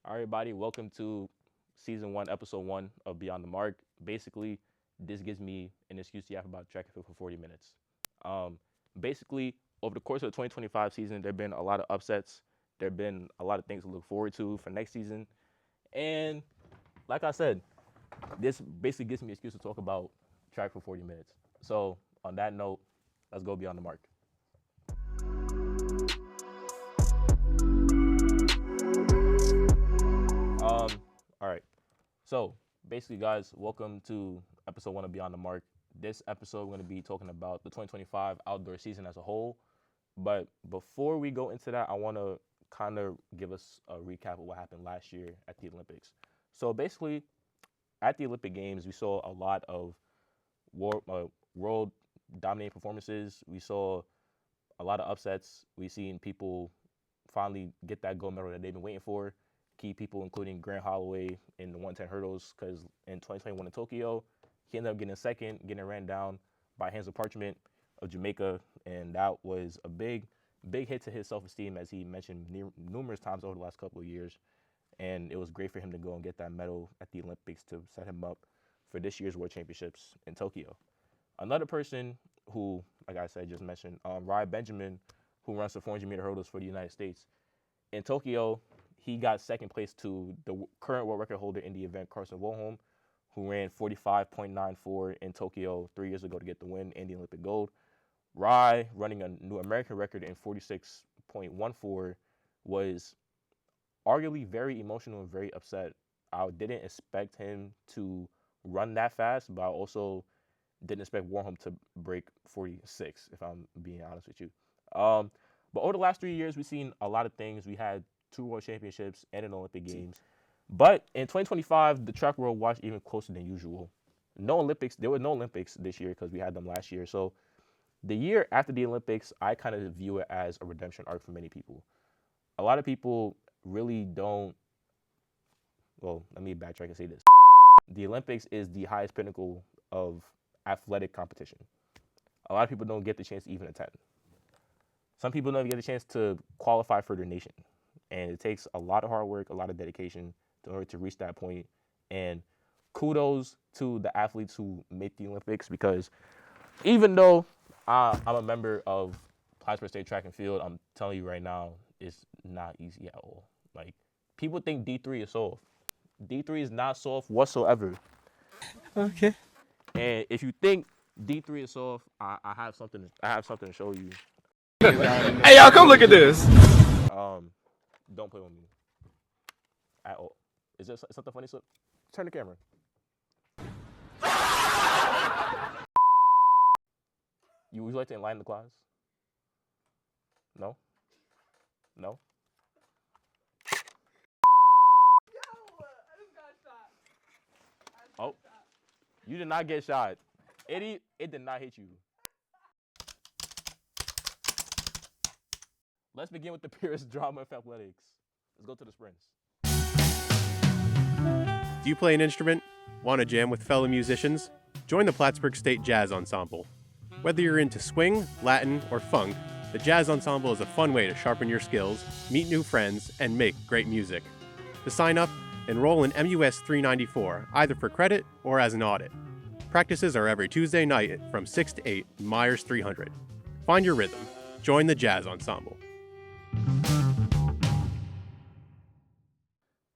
All right, everybody, welcome to season 1, episode 1 of Beyond the Mark. Basically, this gives me an excuse to yap about track and field for 40 minutes. Um, basically, over the course of the 2025 season, there have been a lot of upsets. There have been a lot of things to look forward to for next season. And like I said, this basically gives me an excuse to talk about track for 40 minutes. So, on that note, let's go Beyond the Mark. All right. So basically, guys, welcome to episode 1 of Beyond the Mark. This episode, we're going to be talking about the 2025 outdoor season as a whole. But before we go into that, I want to kind of give us a recap of what happened last year at the Olympics. So basically, at the Olympic Games, we saw a lot of world dominating performances. We saw a lot of upsets. We've seen people finally get that gold medal that they've been waiting for. Key people, including Grant Holloway in the 110 hurdles, because in 2021 in Tokyo, he ended up getting second, getting ran down by Hansel Parchment of Jamaica, and that was a big hit to his self-esteem, as he mentioned numerous times over the last couple of years. And it was great for him to go and get that medal at the Olympics to set him up for this year's World Championships in Tokyo. Another person who, like I said, just mentioned, Ryan Benjamin, who runs the 400-meter hurdles for the United States. In Tokyo, he got second place to the current world record holder in the event, Carson Wohlholm, who ran 45.94 in Tokyo 3 years ago to get the win and the Olympic gold. Rye, running a new American record in 46.14, was arguably very emotional and very upset. I didn't expect him to run that fast, but I also didn't expect Wohlholm to break 46, if I'm being honest with you. But over the last 3 years, we've seen a lot of things. We had 2 World Championships and an Olympic Games. But in 2025, the track world watched even closer than usual. No Olympics. There were no Olympics this year because we had them last year. So the year after the Olympics, I kind of view it as a redemption arc for many people. A lot of people really don't. Well, let me backtrack and say this. The Olympics is the highest pinnacle of athletic competition. A lot of people don't get the chance to even attend. Some people don't even get the chance to qualify for their nation. And it takes a lot of hard work, a lot of dedication in order to reach that point. And kudos to the athletes who make the Olympics, because even though I'm a member of Plattsburgh State Track and Field, I'm telling you right now, it's not easy at all. Like, people think D3 is soft. D3 is not soft whatsoever. Okay. And if you think D3 is soft, I have something to show you. Hey, y'all, come look at this. Don't play with me at all. Is there something funny? So turn the camera. You would you like to enlighten the class? No? No? Oh, you did not get shot. It did not hit you. Let's begin with the purest drama of athletics. Let's go to the sprints. Do you play an instrument? Want to jam with fellow musicians? Join the Plattsburgh State Jazz Ensemble. Whether you're into swing, Latin, or funk, the Jazz Ensemble is a fun way to sharpen your skills, meet new friends, and make great music. To sign up, enroll in MUS 394, either for credit or as an audit. Practices are every Tuesday night from 6 to 8 in Myers 300. Find your rhythm. Join the Jazz Ensemble.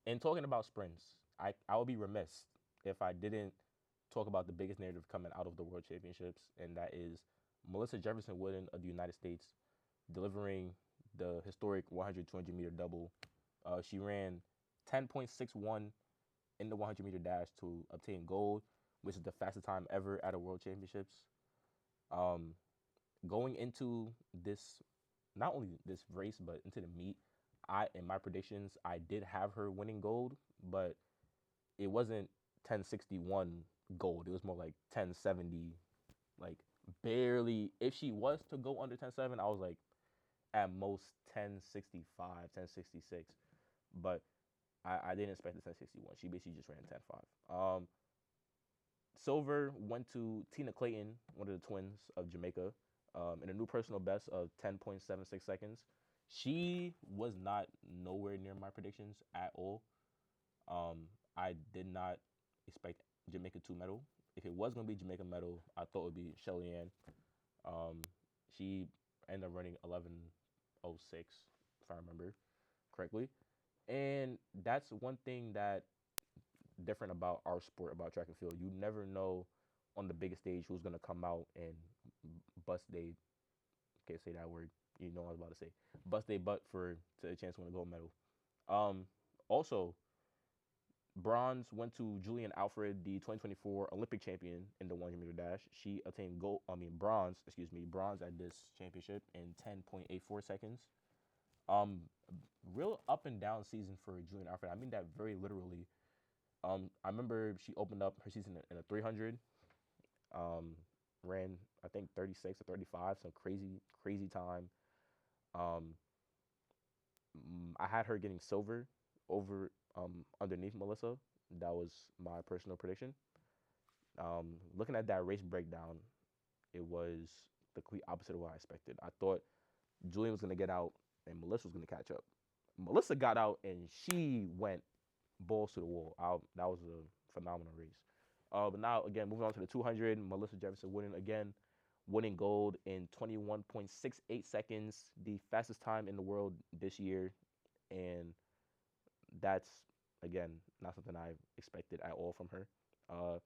In talking about sprints, I would be remiss if I didn't talk about the biggest narrative coming out of the World Championships, and that is Melissa Jefferson Wooden of the United States delivering the historic 100, 200-meter double. She ran 10.61 in the 100-meter dash to obtain gold, which is the fastest time ever at a World Championships. Going into this, not only this race, but into the meet, in my predictions, I did have her winning gold, but it wasn't 1061 gold. It was more like 1070, like barely. If she was to go under 10.7, I was like at most 1065, 1066. But I didn't expect the 1061. She basically just ran 10.5. Silver went to Tina Clayton, one of the twins of Jamaica, in a new personal best of 10.76 seconds. She was not nowhere near my predictions at all. I did not expect Jamaica to medal. If it was gonna be Jamaica medal, I thought it would be Shelly Ann. Um, she ended up running 11:06, if I remember correctly. And that's one thing that different about our sport, about track and field. You never know on the biggest stage who's gonna come out and bust they, can't say that word. You know what I was about to say. Bust they butt for to a chance to win a gold medal. Um, Also, bronze went to Julian Alfred, the 2024 Olympic champion in the 100-meter dash. She attained bronze, bronze at this championship in 10.84 seconds. Um, Real up and down season for Julian Alfred. I mean that very literally. I remember she opened up her season in a 300. Um, Ran I think 36 or 35, some crazy time. Um, I had her getting silver over underneath Melissa. That was my personal prediction. Looking at that race breakdown, it was the complete opposite of what I expected. I thought Julian was gonna get out and Melissa was gonna catch up. Melissa got out and she went balls to the wall. That was a phenomenal race. But now again, moving on to the 200, Melissa Jefferson winning gold in 21.68 seconds, the fastest time in the world this year, and that's again not something I expected at all from her. Uh,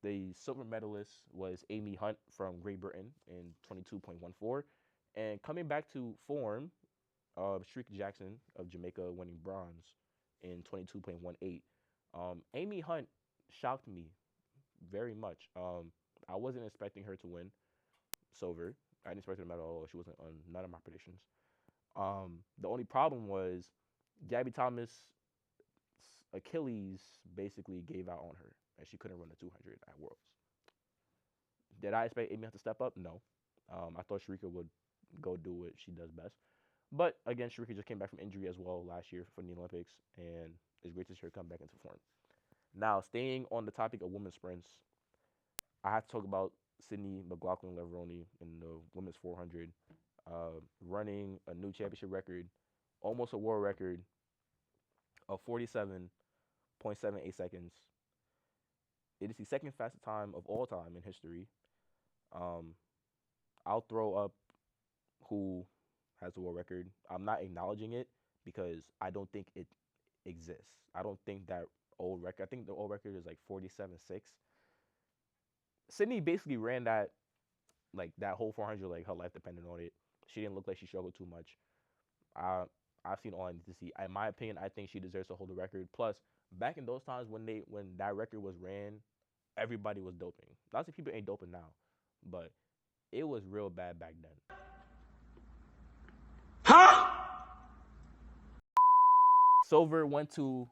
the silver medalist was Amy Hunt from Great Britain in 22.14, and coming back to form, Shrika Jackson of Jamaica winning bronze in 22.18. Amy Hunt shocked me very much. I wasn't expecting her to win silver. I didn't expect her to medal at all. She wasn't on none of my predictions. The only problem was Gabby Thomas' Achilles basically gave out on her, and she couldn't run the 200 at Worlds. Did I expect Amy Hunt to step up? No. I thought Shrika would go do what she does best. But again, Shrika just came back from injury as well last year for the Olympics, and it's great to see her come back into form. Now, staying on the topic of women's sprints, I have to talk about Sydney McLaughlin-Leveroni in the women's 400, running a new championship record, almost a world record of 47.78 seconds. It is the second fastest time of all time in history. Um, I'll throw up who has the world record. I'm not acknowledging it because I don't think it exists. I don't think that old record. I think the old record is like 47.6. Sydney basically ran that that whole 400 like her life depended on it. She didn't look like she struggled too much. I've seen all I need to see. In my opinion, I think she deserves to hold the record. Plus, back in those times when that record was ran, everybody was doping. Lots of people ain't doping now, but it was real bad back then. Huh? Silver went to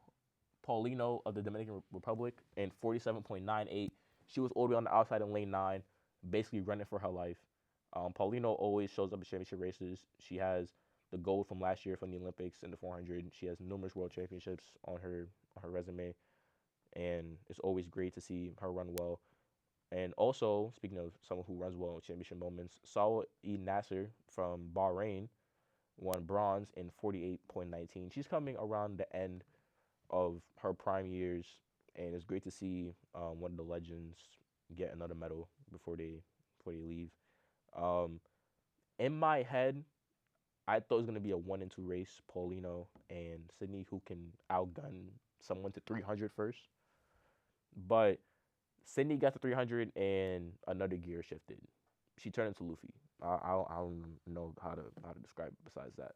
Paulino of the Dominican Republic in 47.98. She was all the way on the outside in lane 9, basically running for her life. Paulino always shows up at championship races. She has the gold from last year from the Olympics in the 400. She has numerous world championships on her resume, and it's always great to see her run well. And also, speaking of someone who runs well in championship moments, Sawa E. Nasser from Bahrain won bronze in 48.19. She's coming around the end of her prime years, and it's great to see one of the legends get another medal before they leave. In my head, I thought it was gonna be a 1 and 2 race, Paulino and Sydney, who can outgun someone to 300 first. But Sydney got to 300 and another gear shifted. She turned into Luffy. I don't know how to describe it besides that.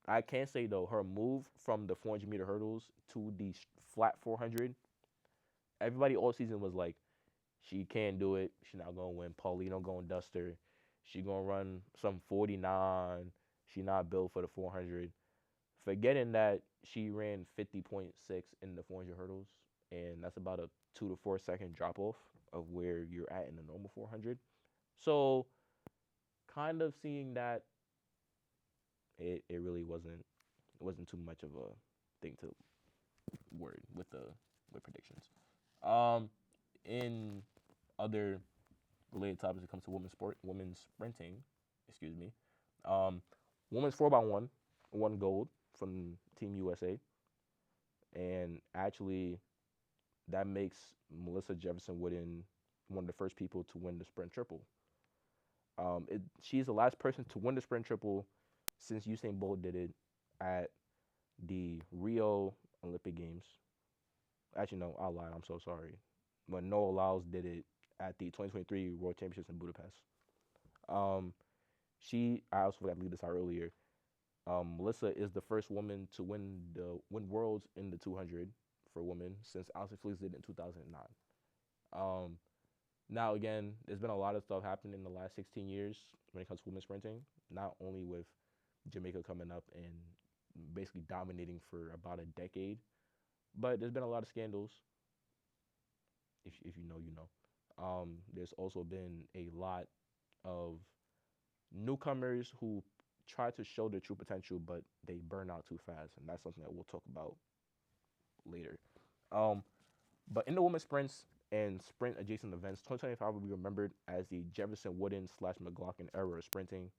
I can say though, her move from the 400-meter hurdles to the flat 400, everybody all season was like, she can't do it. She's not gonna win. Paulino gonna dust her. She gonna run some 49. She not built for the 400. Forgetting that she ran 50.6 in the 400 hurdles, and that's about a 2 to 4 second drop off of where you're at in the normal 400. So, kind of seeing that, it really wasn't too much of a thing to worry with predictions. In other related topics, when it comes to women's sprinting, excuse me. Women's 4x1 won gold from Team USA, and actually that makes Melissa Jefferson Wooden one of the first people to win the sprint triple. She's the last person to win the sprint triple since Usain Bolt did it at the Rio Olympic Games. Actually, no, I lied. I'm so sorry. But Noah Lyles did it at the 2023 World Championships in Budapest. I also forgot to leave this out earlier. Melissa is the first woman to win worlds in the 200 for women since Alison Felix did it in 2009. Now again, there's been a lot of stuff happening in the last 16 years when it comes to women's sprinting. Not only with Jamaica coming up and basically dominating for about a decade, but there's been a lot of scandals. If you know, you know. There's also been a lot of newcomers who try to show their true potential, but they burn out too fast, and that's something that we'll talk about later. But in the women's sprints and sprint adjacent events, 2025 will be remembered as the Jefferson Wooden / McLaughlin era of sprinting.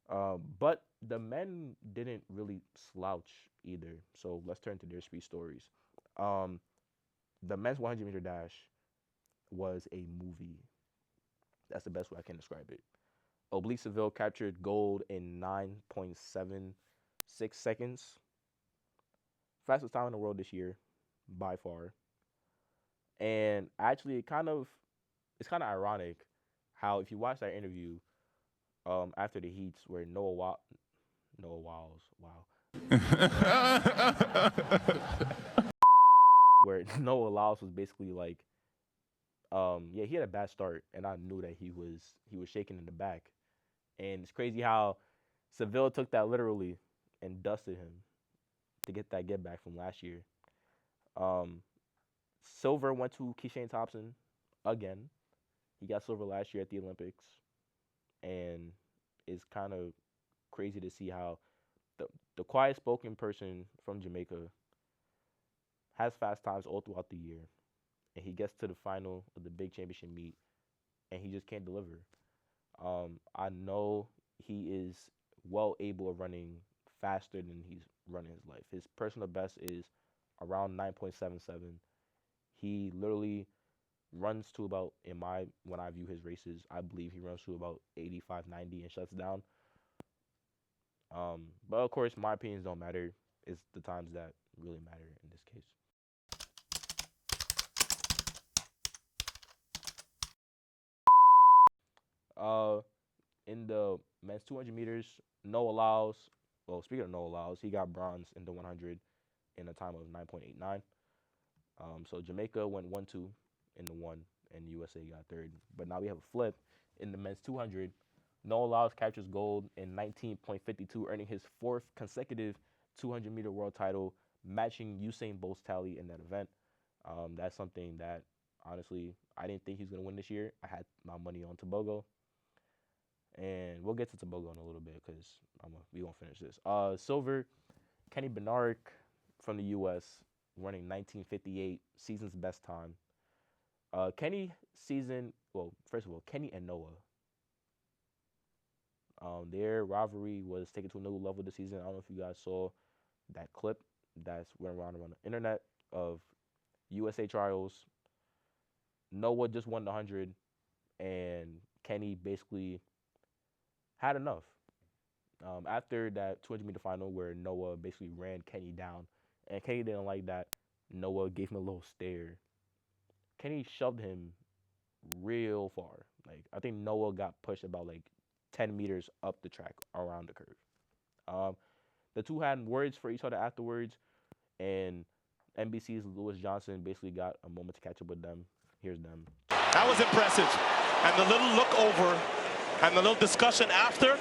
But the men didn't really slouch either. So let's turn to their speed stories. The men's 100-meter dash was a movie. That's the best way I can describe it. Oblique Seville captured gold in 9.76 seconds. Fastest time in the world this year, by far. And actually, it's kind of ironic how if you watch that interview after the heats where Noah Lyles, where Noah Lyles was basically like, yeah, he had a bad start, and I knew that he was shaking in the back. And it's crazy how Seville took that literally and dusted him to get that get back from last year. Silver went to Keishane Thompson again. He got silver last year at the Olympics. And it's kind of crazy to see how the quiet-spoken person from Jamaica has fast times all throughout the year. And he gets to the final of the big championship meet, and he just can't deliver. I know he is well able of running faster than he's running his life. His personal best is around 9.77. He literally runs to about, when I view his races, I believe he runs to about 85, 90 and shuts down. But of course, my opinions don't matter. It's the times that really matter in this case. In the men's 200 meters, Noah Lyles, well, speaking of Noah Lyles, he got bronze in the 100 in a time of 9.89. So Jamaica went 1-2 in the 1, and USA got third. But now we have a flip. In the men's 200, Noah Lyles captures gold in 19.52, earning his 4th consecutive 200-meter world title, matching Usain Bolt's tally in that event. That's something that, honestly, I didn't think he was going to win this year. I had my money on Tobago. And we'll get to Tobago in a little bit because we won't finish this. Silver, Kenny Bernard from the U.S., running 19:58, season's best time. Kenny and Noah. Their rivalry was taken to a new level this season. I don't know if you guys saw that clip that's went around the internet of USA trials. Noah just won the 100, and Kenny basically had enough. After that 200-meter final where Noah basically ran Kenny down, and Kenny didn't like that, Noah gave him a little stare. Kenny shoved him real far. Like, I think Noah got pushed about 10 meters up the track around the curve. The two had words for each other afterwards, and NBC's Lewis Johnson basically got a moment to catch up with them. Here's them. That was impressive. And the little look over and the little discussion after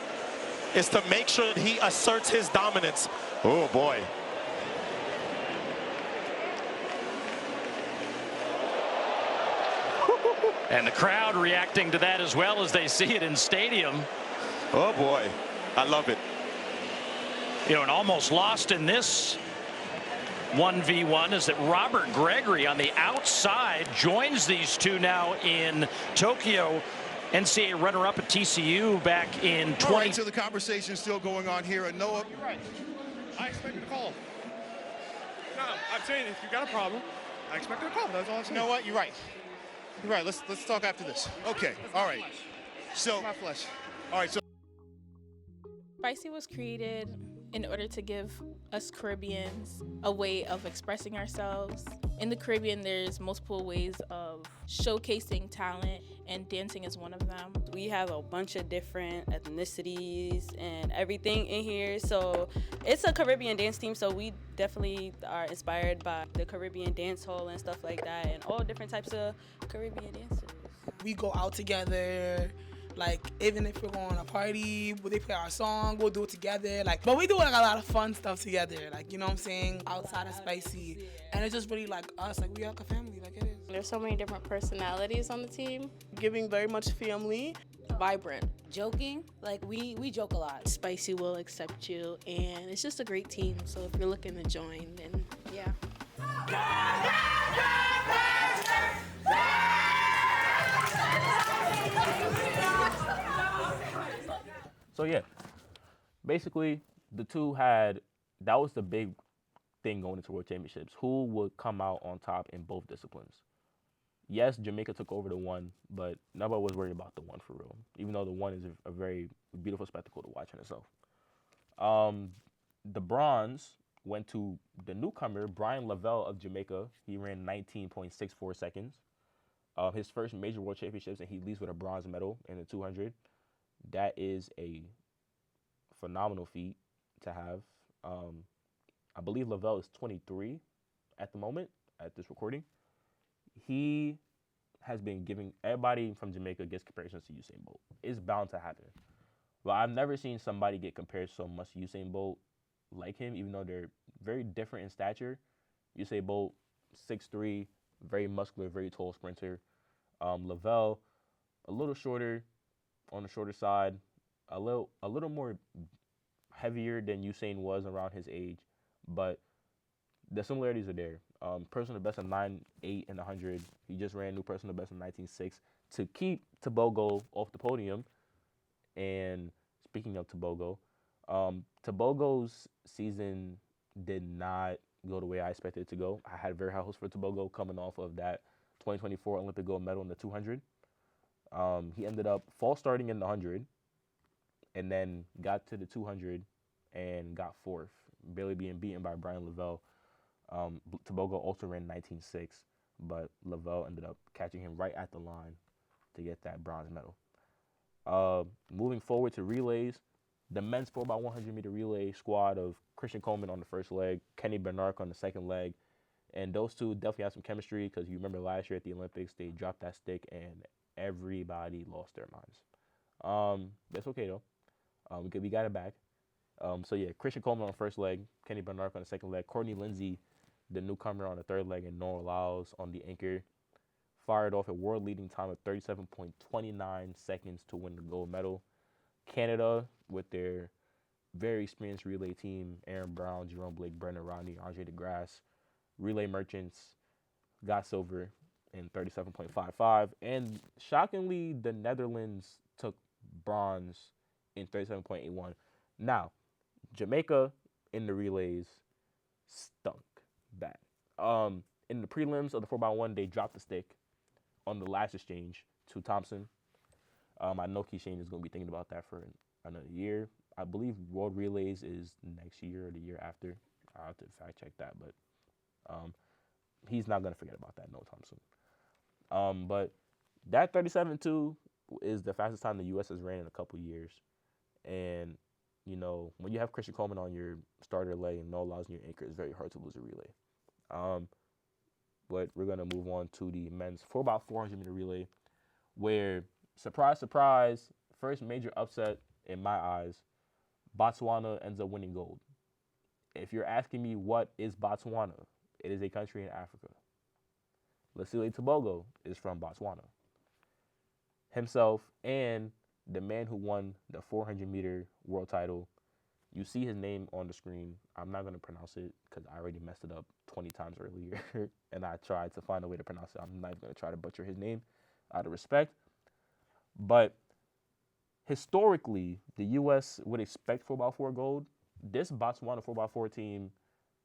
is to make sure that he asserts his dominance. Oh, boy. And the crowd reacting to that as well as they see it in stadium. Oh, boy. I love it. You know, and almost lost in this 1v1 is that Robert Gregory on the outside joins these two now in Tokyo. NCAA runner-up at TCU back in 20. All right, so the conversation is still going on here. And Noah, I expected a call. No, I'm saying if you got a problem, I expected a call. That's all I'm saying. You know what? You're right. You're right. Let's talk after this. Okay. All right. So My flesh. all right. So Spicy was created in order to give us Caribbeans a way of expressing ourselves. In the Caribbean, there's multiple ways of showcasing talent, and dancing is one of them. We have a bunch of different ethnicities and everything in here, so it's a Caribbean dance team, so we definitely are inspired by the Caribbean dance hall and stuff like that, and all different types of Caribbean dances. We go out together. Like, even if we're going to a party, they play our song, we'll do it together. Like, but we do like a lot of fun stuff together. Like, you know what I'm saying? Outside of Spicy. And it's just really like us. Like, we are like a family. Like, it is. There's so many different personalities on the team. Giving very much family. Vibrant. Joking. Like, we joke a lot. Spicy will accept you, and it's just a great team. So if you're looking to join, then yeah. So yeah, basically the two had, that was the big thing going into World Championships. Who would come out on top in both disciplines? Yes, Jamaica took over the one, but nobody was worried about the one for real. Even though the one is a very beautiful spectacle to watch in itself. The bronze went to the newcomer, Brian Lavelle of Jamaica. He ran 19.64 seconds. His first major World Championships, and he leads with a bronze medal in the 200. That is a phenomenal feat to have. I believe Lavelle is 23 at the moment, at this recording. He has been giving, everybody from Jamaica gets comparisons to Usain Bolt. It's bound to happen. But I've never seen somebody get compared so much to Usain Bolt like him, even though they're very different in stature. Usain Bolt, 6'3", very muscular, very tall sprinter. Lavelle, a little shorter, on the shorter side, a little more heavier than Usain was around his age, but the similarities are there. Personal best of 9.8 in 100. He just ran new personal best of 19.6 to keep Tobogo off the podium. And speaking of Tobogo, Tobogo's season did not go the way I expected it to go. I had very high hopes for Tobogo coming off of that 2024 Olympic gold medal in the 200. He ended up false starting in the 100 and then got to the 200 and got fourth, barely being beaten by Brian Lavelle. Tobogo also ran 19.6, but Lavelle ended up catching him right at the line to get that bronze medal. Moving forward to relays, the men's 4x100 meter relay squad of Christian Coleman on the first leg, Kenny Bernard on the second leg, and those two definitely have some chemistry because you remember last year at the Olympics, they dropped that stick and everybody lost their minds. That's okay though. We got it back. So yeah, Christian Coleman on the first leg, Kenny Bernard on the second leg, Courtney Lindsay, the newcomer, on the third leg, and Noah Lyles on the anchor, fired off a world-leading time of 37.29 seconds to win the gold medal. Canada, with their very experienced relay team, Aaron Brown, Jerome Blake, Brendan Rodney, Andre DeGrasse, relay merchants, got silver in 37.55. And shockingly, the Netherlands took bronze in 37.81. Now, Jamaica in the relays stunk bad. In the prelims of the 4x1, they dropped the stick on the last exchange to Thompson. I know Keishane is going to be thinking about that for another year. I believe World Relays is next year or the year after. I'll have to fact check that, but he's not going to forget about that, no Thompson. But that 37.2 is the fastest time the U.S. has ran in a couple years. And, you know, when you have Christian Coleman on your starter leg and Noah Lyles on your anchor, it's very hard to lose a relay. But we're going to move on to the men's 4x400 meter relay, where, surprise, surprise, first major upset in my eyes, Botswana ends up winning gold. If you're asking me what is Botswana, it is a country in Africa. Leslie Tobogo is from Botswana. Himself and the man who won the 400 meter world title, you see his name on the screen. I'm not going to pronounce it because I already messed it up 20 times earlier and I tried to find a way to pronounce it. I'm not even going to try to butcher his name out of respect. But historically, the U.S. would expect 4x4 gold this Botswana 4x4 team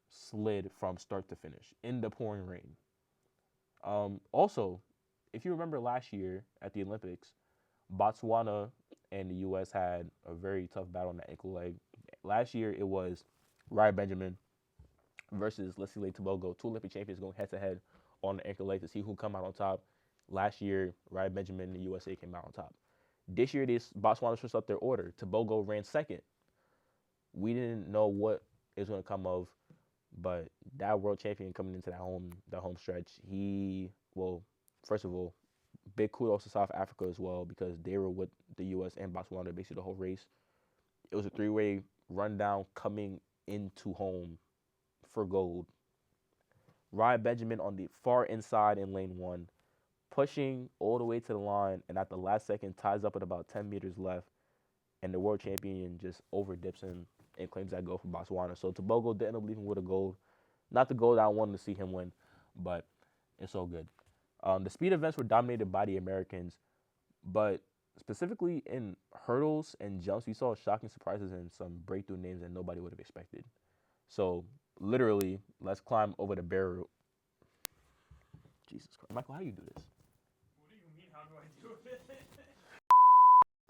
slid from start to finish in the pouring rain. Also, if you remember last year at the Olympics, Botswana and the U.S. had a very tough battle on the ankle leg. Last year, it was Rai Benjamin versus Leslie Tobogo, 2 Olympic champions going head-to-head on the ankle leg to see who come out on top. Last year, Rai Benjamin and the USA came out on top. This year, Botswana switched up their order. Tobogo ran second. We didn't know what is going to come of, but that world champion coming into that home stretch, first of all, big kudos to South Africa as well, because they were with the U.S. and Botswana basically the whole race. It was a 3-way rundown coming into home for gold. Ryan Benjamin on the far inside in lane 1, pushing all the way to the line, and at the last second ties up at about 10 meters left, and the world champion just overdips him and claims that gold for Botswana. So Tobogo didn't end up leaving with a gold. Not the gold I wanted to see him win, but it's all good. The speed events were dominated by the Americans, but specifically in hurdles and jumps, we saw shocking surprises and some breakthrough names that nobody would have expected. So literally, let's climb over the barrier. Jesus Christ. Michael, how do you do this? What do you mean, how do I do it?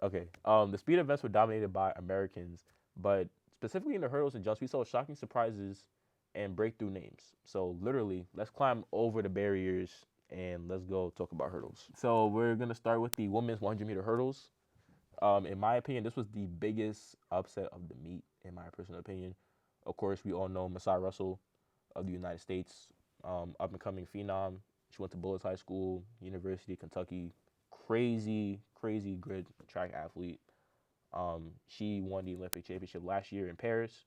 Okay. The speed events were dominated by Americans, but specifically in the hurdles and jumps, we saw shocking surprises and breakthrough names. So literally, let's climb over the barriers and let's go talk about hurdles. So we're going to start with the women's 100-meter hurdles. In my opinion, this was the biggest upset of the meet, in my personal opinion. Of course, we all know Masai Russell of the United States, up-and-coming phenom. She went to Bullis High School, University of Kentucky. Crazy good track athlete. She won the Olympic championship last year in Paris,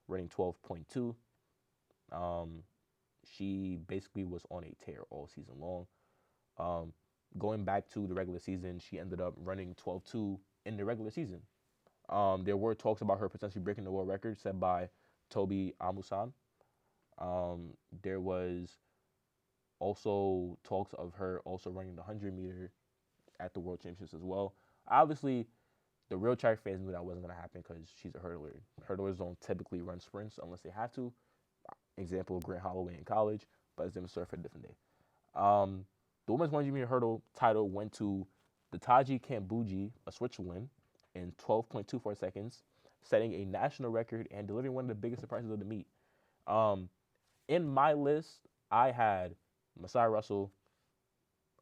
running 12.2. She basically was on a tear all season long. Going back to the regular season, she ended up running 12.2 in the regular season. There were talks about her potentially breaking the world record set by Toby Amusan. There was also talks of her also running the 100-meter at the World Championships as well. Obviously, the real track fans knew that wasn't going to happen because she's a hurdler. Hurdlers don't typically run sprints unless they have to. Example, Grant Holloway in college, but it's different story for a different day. The women's 100-meter hurdle title went to the Taji Kambuji, a Switzerland, in 12.24 seconds, setting a national record and delivering one of the biggest surprises of the meet. In my list, I had Masai Russell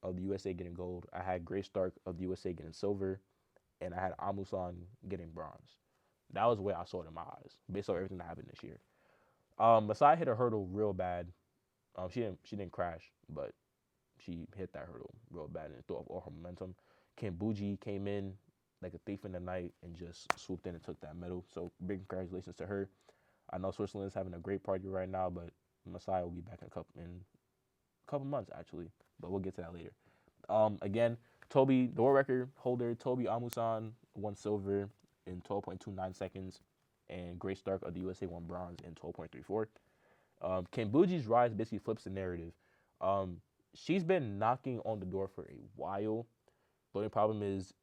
of the USA getting gold. I had Grace Stark of the USA getting silver, and I had Amusan getting bronze. That was the way I saw it in my eyes, based on everything that happened this year. Masai hit a hurdle real bad. She didn't crash, but she hit that hurdle real bad and threw off all her momentum. Kambuji came in like a thief in the night and just swooped in and took that medal. So big congratulations to her. I know Switzerland's having a great party right now, but Masai will be back in a couple months actually, but we'll get to that later. Again, the world record holder, Toby Amusan, won silver in 12.29 seconds, and Grace Stark of the USA won bronze in 12.34. Kambuji's rise basically flips the narrative. She's been knocking on the door for a while. The only problem is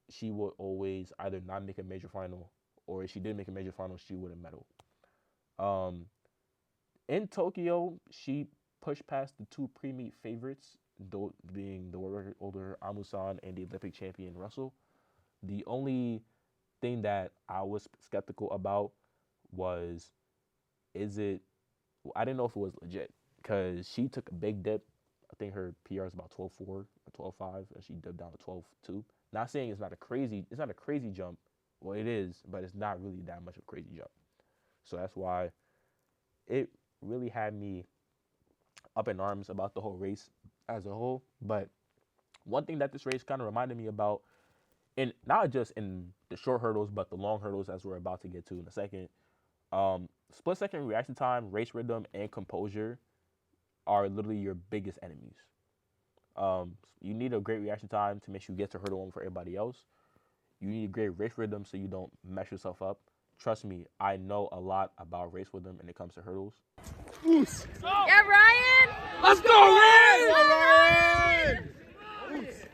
she would always either not make a major final, or if she did make a major final, she wouldn't medal. In Tokyo, she pushed past the 2 pre-meet favorites, being the world record holder Amusan and the Olympic champion Russell. The only thing that I was skeptical about was, I didn't know if it was legit, because she took a big dip. I think her PR is about 12.4 or 12.5, and she dipped down to 12.2. Not saying it's not a crazy jump. Well, it is, but it's not really that much of a crazy jump. So that's why it really had me up in arms about the whole race as a whole. But one thing that this race kind of reminded me about, and not just in the short hurdles, but the long hurdles, as we're about to get to in a second, split-second reaction time, race rhythm, and composure are literally your biggest enemies. You need a great reaction time to make sure you get to hurdle one for everybody else. You need a great race rhythm so you don't mess yourself up. Trust me, I know a lot about race rhythm when it comes to hurdles. Yeah, Ryan! Let's go, Ryan!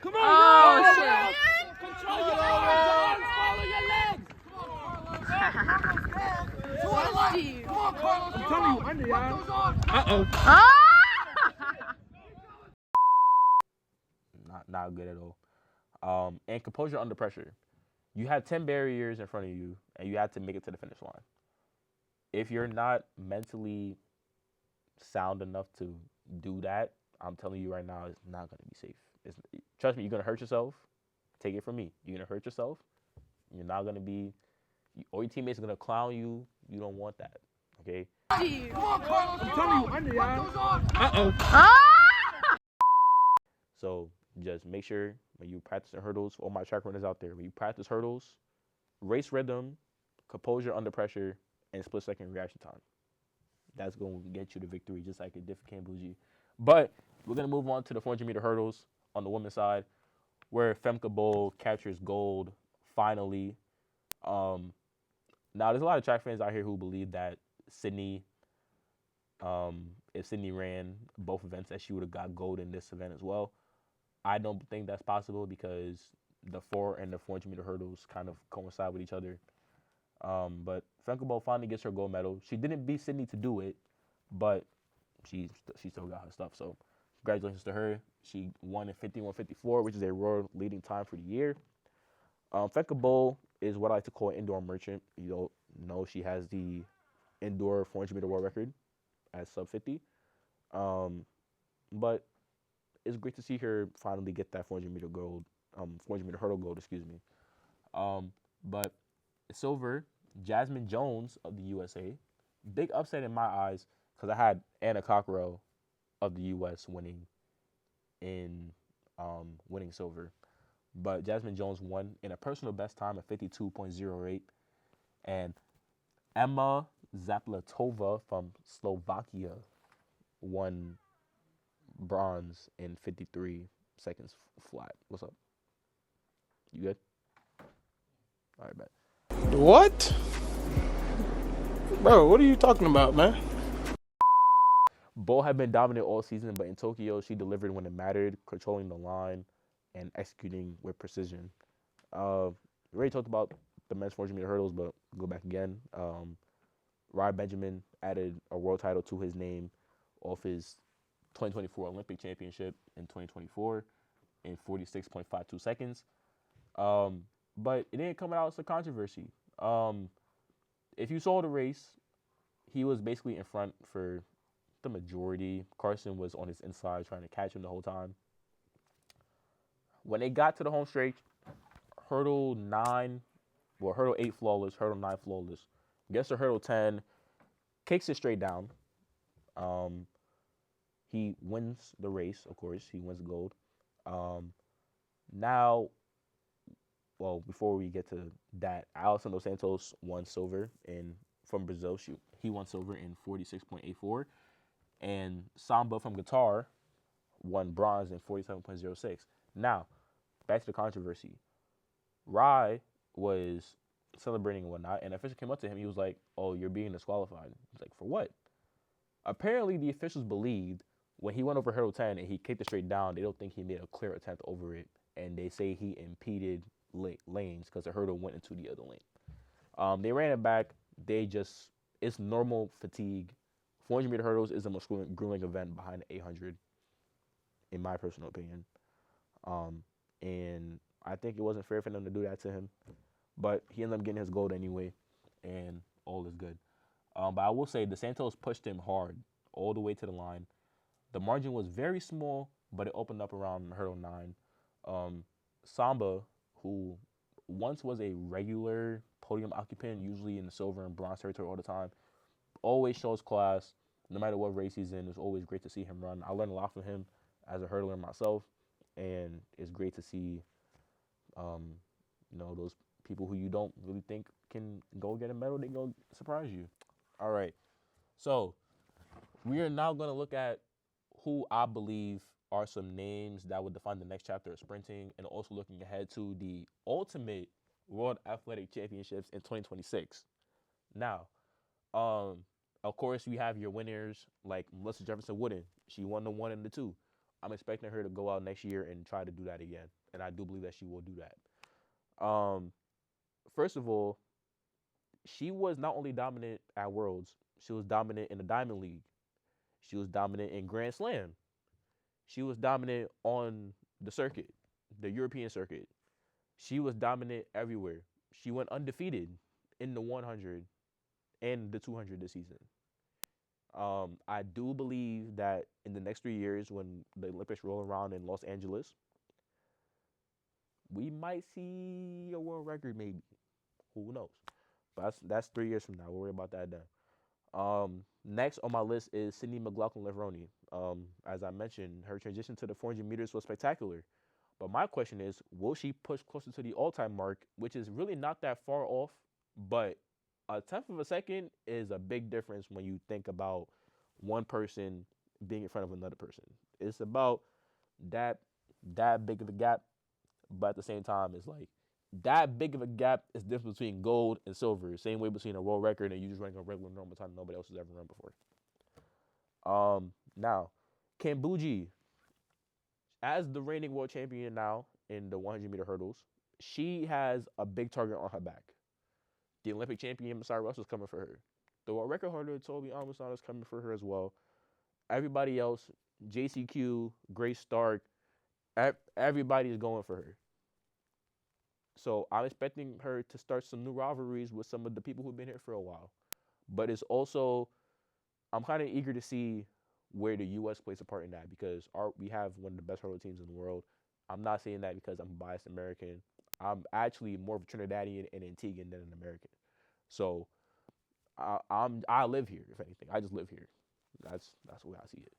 Come on, Ryan! Control your arms, follow your legs! I'm telling you, under, y'all. Uh-oh. Ah! Not good at all. And composure under pressure. You have 10 barriers in front of you, and you have to make it to the finish line. If you're not mentally sound enough to do that, I'm telling you right now, it's not going to be safe. Trust me, you're going to hurt yourself. Take it from me. You're going to hurt yourself. You're not going to be, all your teammates are going to clown you. You don't want that, okay? I'm telling you, under, y'all. Uh-oh. Ah! So just make sure when you practice the hurdles, all my track runners out there, when you practice hurdles, race rhythm, composure under pressure, and split-second reaction time. That's going to get you the victory, just like it did for Cambodia. But we're going to move on to the 400-meter hurdles on the women's side, where Femke Bol captures gold finally. Now, there's a lot of track fans out here who believe that Sydney, if Sydney ran both events, that she would have got gold in this event as well. I don't think that's possible because the 4 and the 400-meter hurdles kind of coincide with each other. But Femke Bol finally gets her gold medal. She didn't beat Sydney to do it, but she still got her stuff. So congratulations to her. She won in 51:54, which is a world leading time for the year. Femke Bol is what I like to call an indoor merchant. You don't know she has the indoor 400-meter world record at sub 50. But it's great to see her finally get that 400-meter gold, 400-meter hurdle gold, excuse me. But silver, Jasmine Jones of the USA. Big upset in my eyes because I had Anna Cockrell of the U.S. winning silver. But Jasmine Jones won in a personal best time of 52.08. And Emma Zaplatova from Slovakia won bronze in 53 seconds flat. What's up? You good? All right, bet. What? Bro, what are you talking about, man? Bol had been dominant all season, but in Tokyo, she delivered when it mattered, controlling the line and executing with precision. We already talked about the men's 400-meter hurdles, but go back again. Ryan Benjamin added a world title to his name off his 2024 Olympic championship in 2024 in 46.52 seconds. But it didn't come out as a controversy. If you saw the race, he was basically in front for the majority. Carson was on his inside trying to catch him the whole time. When they got to the home stretch, hurdle 8 flawless, hurdle 9 flawless. Gets to hurdle 10, kicks it straight down. He wins the race, of course. He wins the gold. Before we get to that, Alison Dos Santos won silver from Brazil. He won silver in 46.84. And Samba from Qatar won bronze in 47.06. Now, back to the controversy. Rai was celebrating and whatnot, and the official came up to him. He was like, "Oh, you're being disqualified." He's like, "For what?" Apparently, the officials believed when he went over hurdle 10 and he kicked it straight down, they don't think he made a clear attempt over it, and they say he impeded lanes because the hurdle went into the other lane. They ran it back. It's normal fatigue. 400-meter hurdles is the most grueling event behind the 800, in my personal opinion. And I think it wasn't fair for them to do that to him. But he ended up getting his gold anyway, and all is good. But I will say, Dos Santos pushed him hard all the way to the line. The margin was very small, but it opened up around hurdle 9. Samba, who once was a regular podium occupant, usually in the silver and bronze territory all the time, always shows class. No matter what race he's in, it's always great to see him run. I learned a lot from him as a hurdler myself, and it's great to see, those people who you don't really think can go get a medal, they go surprise you. All right, so we are now going to look at who I believe are some names that would define the next chapter of sprinting, and also looking ahead to the ultimate World Athletic Championships in 2026. Now, of course, you have your winners like Melissa Jefferson Wooden. She won the 1 and the 2. I'm expecting her to go out next year and try to do that again, and I do believe that she will do that. First of all, she was not only dominant at Worlds, she was dominant in the Diamond League. She was dominant in Grand Slam. She was dominant on the circuit, the European circuit. She was dominant everywhere. She went undefeated in the 100 and the 200 this season. I do believe that in the next 3 years, when the Olympics roll around in Los Angeles, we might see a world record, maybe. Who knows? But that's 3 years from now. We'll worry about that then. Next on my list is Sydney McLaughlin-Levrone. As I mentioned, her transition to the 400 meters was spectacular. But my question is, will she push closer to the all-time mark, which is really not that far off, but a tenth of a second is a big difference when you think about one person being in front of another person. It's about that big of a gap, but at the same time, it's like that big of a gap is the difference between gold and silver. Same way between a world record and you just running a regular normal time nobody else has ever run before. Now, Kambuji, as the reigning world champion now in the 100-meter hurdles, she has a big target on her back. The Olympic champion, Masai Russell, is coming for her. The world record holder, Toby Almasana, is coming for her as well. Everybody else, JCQ, Grace Stark, everybody is going for her. So I'm expecting her to start some new rivalries with some of the people who've been here for a while. But it's also, I'm kind of eager to see where the U.S. plays a part in that, because we have one of the best hurdle teams in the world. I'm not saying that because I'm a biased American. I'm actually more of a Trinidadian and Antiguan than an American. So I live here, if anything. I just live here. That's the way I see it.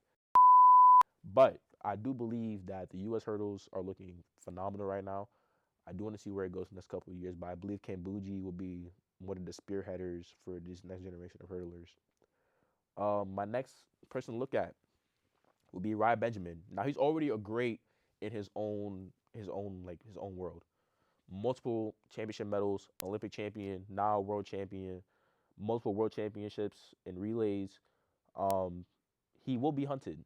But I do believe that the U.S. hurdles are looking phenomenal right now. I do want to see where it goes in the next couple of years, but I believe Kambuji will be one of the spearheaders for this next generation of hurdlers. My next person to look at will be Ryan Benjamin. Now, he's already a great in his own world. Multiple championship medals, Olympic champion, now world champion, multiple world championships in relays. He will be hunted.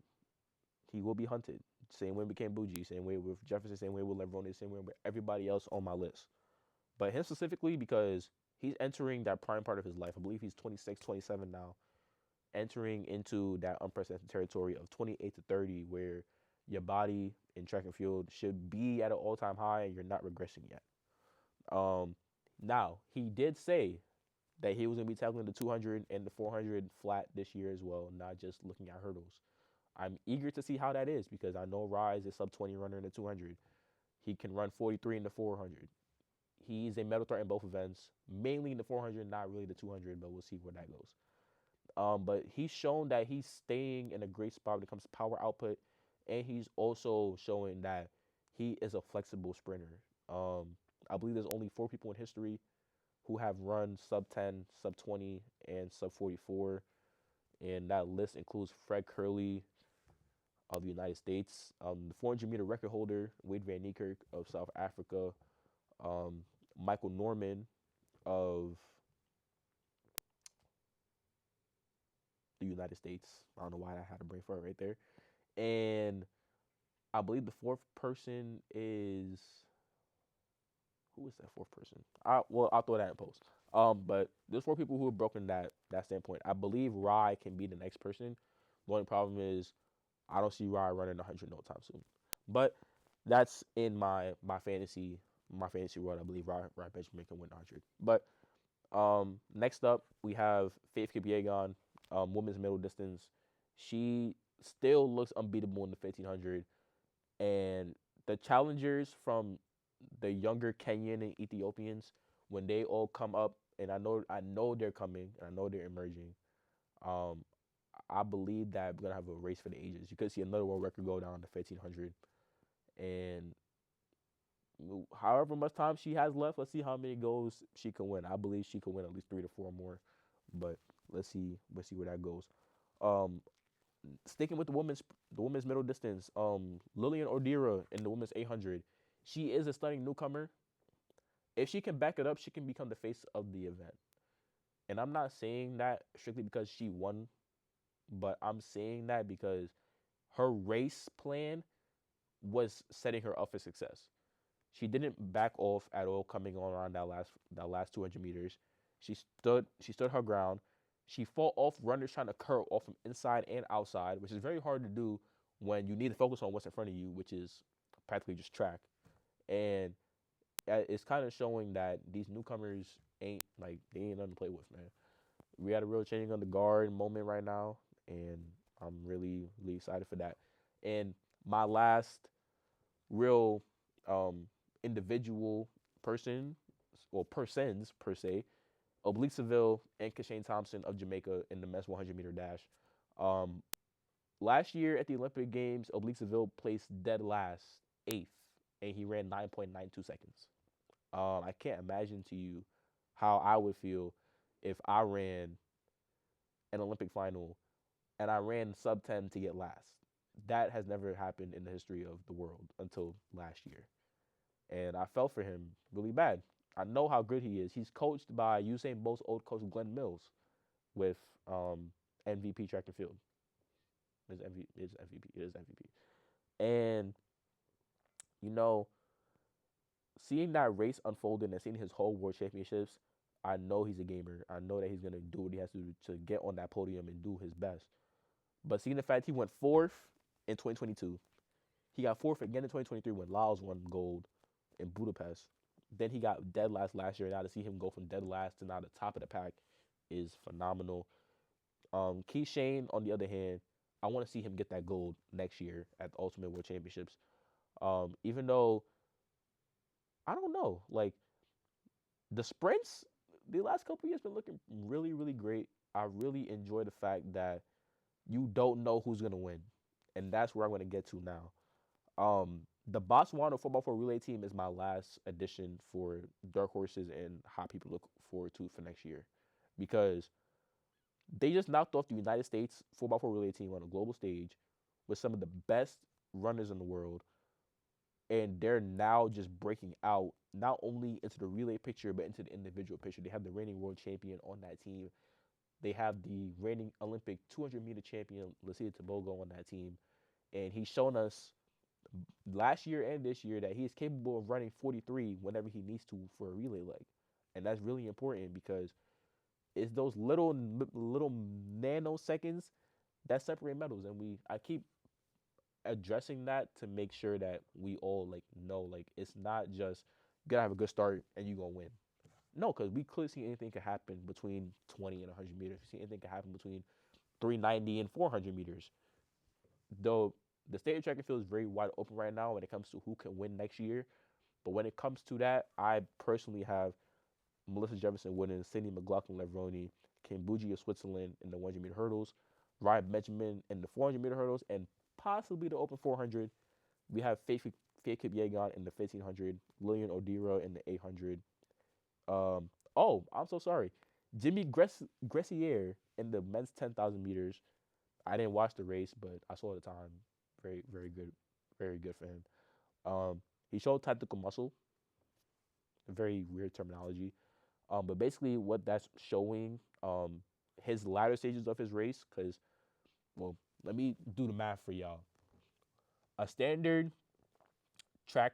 Same way with Kambuji, same way with Jefferson, same way with Levrone, same way with everybody else on my list. But him specifically because he's entering that prime part of his life. I believe he's 26, 27 now, entering into that unprecedented territory of 28 to 30 where your body in track and field should be at an all-time high and you're not regressing yet. Now, he did say that he was going to be tackling the 200 and the 400 flat this year as well, not just looking at hurdles. I'm eager to see how that is because I know Rise is sub-20 runner in the 200. He can run 43 in the 400. He's a medal threat in both events, mainly in the 400, not really the 200, but we'll see where that goes. But he's shown that he's staying in a great spot when it comes to power output, and he's also showing that he is a flexible sprinter. I believe there's only 4 people in history who have run sub-10, sub-20, and sub-44, and that list includes Fred Curley of the United States, the 400-meter record holder, Wade Van Niekerk of South Africa, Michael Norman of the United States. I don't know why I had a brain fart right there. And I believe the 4th person is... Who is that 4th person? I'll throw that in post. But there's 4 people who have broken that standpoint. I believe Rye can be the next person. The only problem is I don't see Rye running 100 no time soon. But that's in my fantasy world. I believe Rye Benjamin can win 100. But next up, we have Faith Kipyegon, women's middle distance. She still looks unbeatable in the 1500. And the challengers from the younger Kenyan and Ethiopians, when they all come up, and I know they're coming, and I know they're emerging, I believe that we're going to have a race for the ages. You could see another world record go down to 1500. And however much time she has left, let's see how many goals she can win. I believe she can win at least 3 to 4 more, but let's see where that goes. Sticking with the women's middle distance, Lillian Ordira in the women's 800. She is a stunning newcomer. If she can back it up, she can become the face of the event. And I'm not saying that strictly because she won, but I'm saying that because her race plan was setting her up for success. She didn't back off at all coming on around that last 200 meters. She stood her ground. She fought off runners trying to curl off from inside and outside, which is very hard to do when you need to focus on what's in front of you, which is practically just track. And it's kind of showing that these newcomers they ain't nothing to play with, man. We had a real changing of the guard moment right now, and I'm really, really excited for that. And my last real individual person, or persons per se, Oblique Seville and Kashane Thompson of Jamaica in the men's 100-meter dash. Um, Last year at the Olympic Games, Oblique Seville placed dead last, 8th, and he ran 9.92 seconds. I can't imagine to you how I would feel if I ran an Olympic final and I ran sub 10 to get last. That has never happened in the history of the world until last year. And I felt for him really bad. I know how good he is. He's coached by Usain Bolt's old coach, Glenn Mills, with MVP track and field. It is MVP. And, you know, seeing that race unfolding and seeing his whole world championships, I know he's a gamer. I know that he's going to do what he has to do to get on that podium and do his best. But seeing the fact he went 4th in 2022, he got 4th again in 2023 when Laos won gold in Budapest. Then he got dead last year. Now to see him go from dead last to now the top of the pack is phenomenal. Keith Shane, on the other hand, I want to see him get that gold next year at the Ultimate World Championships. Even though, I don't know, like, the sprints, the last couple years been looking really, really great. I really enjoy the fact that you don't know who's going to win. And that's where I'm going to get to now. The Botswana 4x4 relay team is my last addition for dark horses and how people look forward to for next year. Because they just knocked off the United States 4x4 relay team on a global stage with some of the best runners in the world. And they're now just breaking out, not only into the relay picture, but into the individual picture. They have the reigning world champion on that team. They have the reigning Olympic 200-meter champion, Lucia Tobogo, on that team. And he's shown us last year and this year that he's capable of running 43 whenever he needs to for a relay leg. And that's really important because it's those little nanoseconds that separate medals. And I keep addressing that to make sure that we all know it's not just you gotta have a good start and you gonna win. No, because we clearly see anything can happen between 20 and 100 meters. We see anything can happen between 390 and 400 meters. Though the state of track and field is very wide open right now when it comes to who can win next year. But when it comes to that, I personally have Melissa Jefferson winning, Sydney McLaughlin-Levroni, Kimbuji of Switzerland in the 100-meter hurdles, Ryan Benjamin in the 400-meter hurdles, and possibly the open 400. We have Faith Kipyegon in the 1500, Lillian Odira in the 800. I'm so sorry. Jimmy Gressier in the men's 10,000 meters. I didn't watch the race, but I saw the time. Very, very good. Very good for him. He showed tactical muscle. Very weird terminology. But basically what that's showing, his latter stages of his race, because, well, let me do the math for y'all. A standard track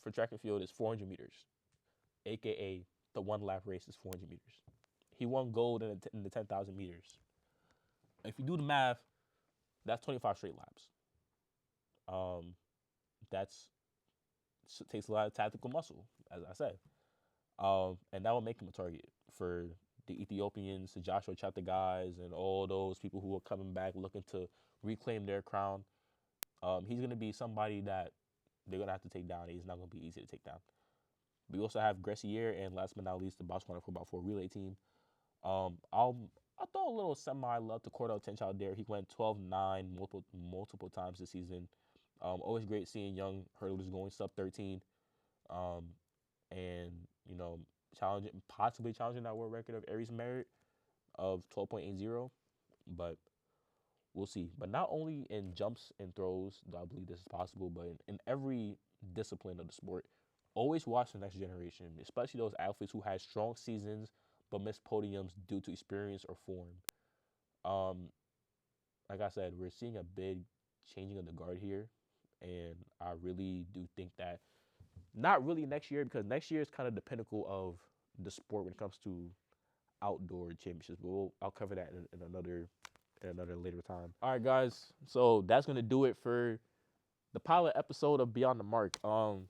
for track and field is 400 meters, a.k.a. the one-lap race is 400 meters. He won gold in the 10,000 meters. If you do the math, that's 25 straight laps. That's takes a lot of tactical muscle, as I said. And that will make him a target for the Ethiopians, the Joshua Chapter guys, and all those people who are coming back looking to reclaim their crown. He's going to be somebody that they're going to have to take down. He's not going to be easy to take down. We also have Gressier, and last but not least, the Botswana 4x4 relay team. I'll throw a little semi-love to Cordell Tinch out there. He went 12-9 multiple times this season. Always great seeing young hurdlers going sub-13. And, possibly challenging that world record of Aries Merritt of 12.80. But we'll see. But not only in jumps and throws do I believe this is possible, but in every discipline of the sport, always watch the next generation, especially those athletes who had strong seasons but missed podiums due to experience or form. Like I said, we're seeing a big changing of the guard here, and I really do think that not really next year, because next year is kind of the pinnacle of the sport when it comes to outdoor championships. But I'll cover that in another later time. All right, guys. So that's gonna do it for the pilot episode of Beyond the Mark. I'm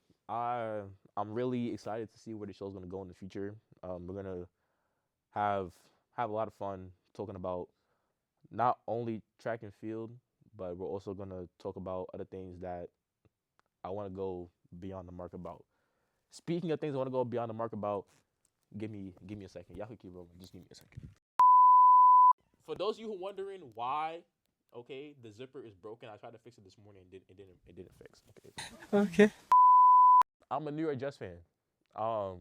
really excited to see where the show's gonna go in the future. We're gonna have a lot of fun talking about not only track and field, but we're also gonna talk about other things that I want to go beyond the mark about. Speaking of things I want to go beyond the mark about, give me a second. Y'all can keep rolling. Just give me a second. For those of you who are wondering why, okay, the zipper is broken. I tried to fix it this morning and it didn't fix. Okay. I'm a New York Jets fan. My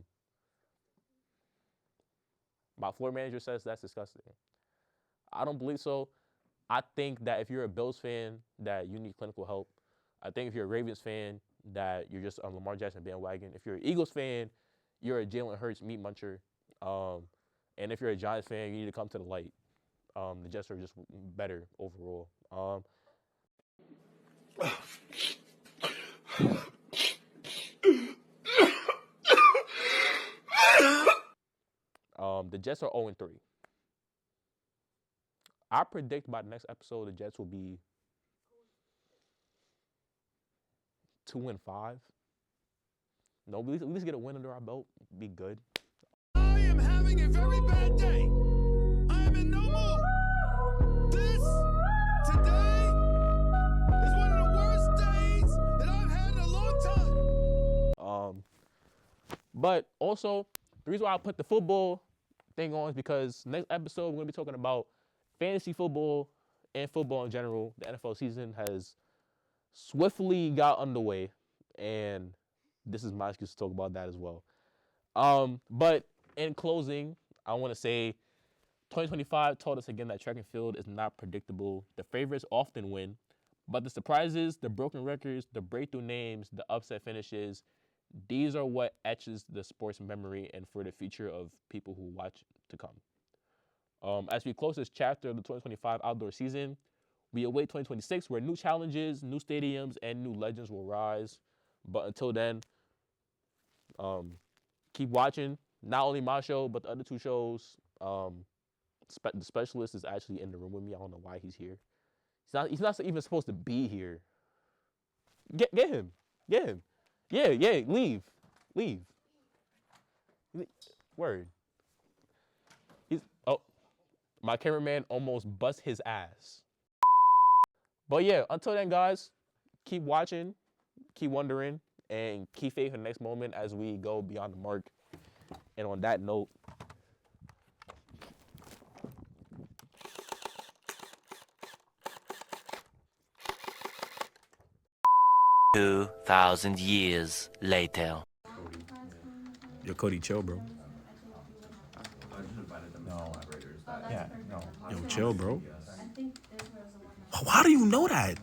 floor manager says that's disgusting. I don't believe so. I think that if you're a Bills fan, that you need clinical help. I think if you're a Ravens fan, that you're just a Lamar Jackson bandwagon. If you're an Eagles fan, you're a Jalen Hurts meat muncher. And if you're a Giants fan, you need to come to the light. The Jets are just better overall. The Jets are 0-3. I predict by the next episode, the Jets will be 2-5. No, at least get a win under our belt. Be good. I am having a very bad day. I am in no mood. This, today, is one of the worst days that I've had in a long time. But also, the reason why I put the football thing on is because next episode, we're going to be talking about fantasy football and football in general. The NFL season has swiftly got underway, and this is my excuse to talk about that as well. But in closing, I want to say 2025 taught us again that track and field is not predictable. The favorites often win, but the surprises, the broken records, the breakthrough names, the upset finishes, these are what etches the sport's memory and for the future of people who watch to come. As we close this chapter of the 2025 outdoor season, we await 2026 where new challenges, new stadiums, and new legends will rise. But until then, keep watching. Not only my show, but the other two shows. The specialist is actually in the room with me. I don't know why he's here. He's not even supposed to be here. Get him. Yeah, leave. Word. My cameraman almost bust his ass. But yeah, until then, guys, keep watching, keep wondering, and keep faith in the next moment as we go beyond the mark. And on that note, 2,000 years later. Yo, Cody, chill, bro. No. Yeah, no. Yo, chill, bro. How do you know that?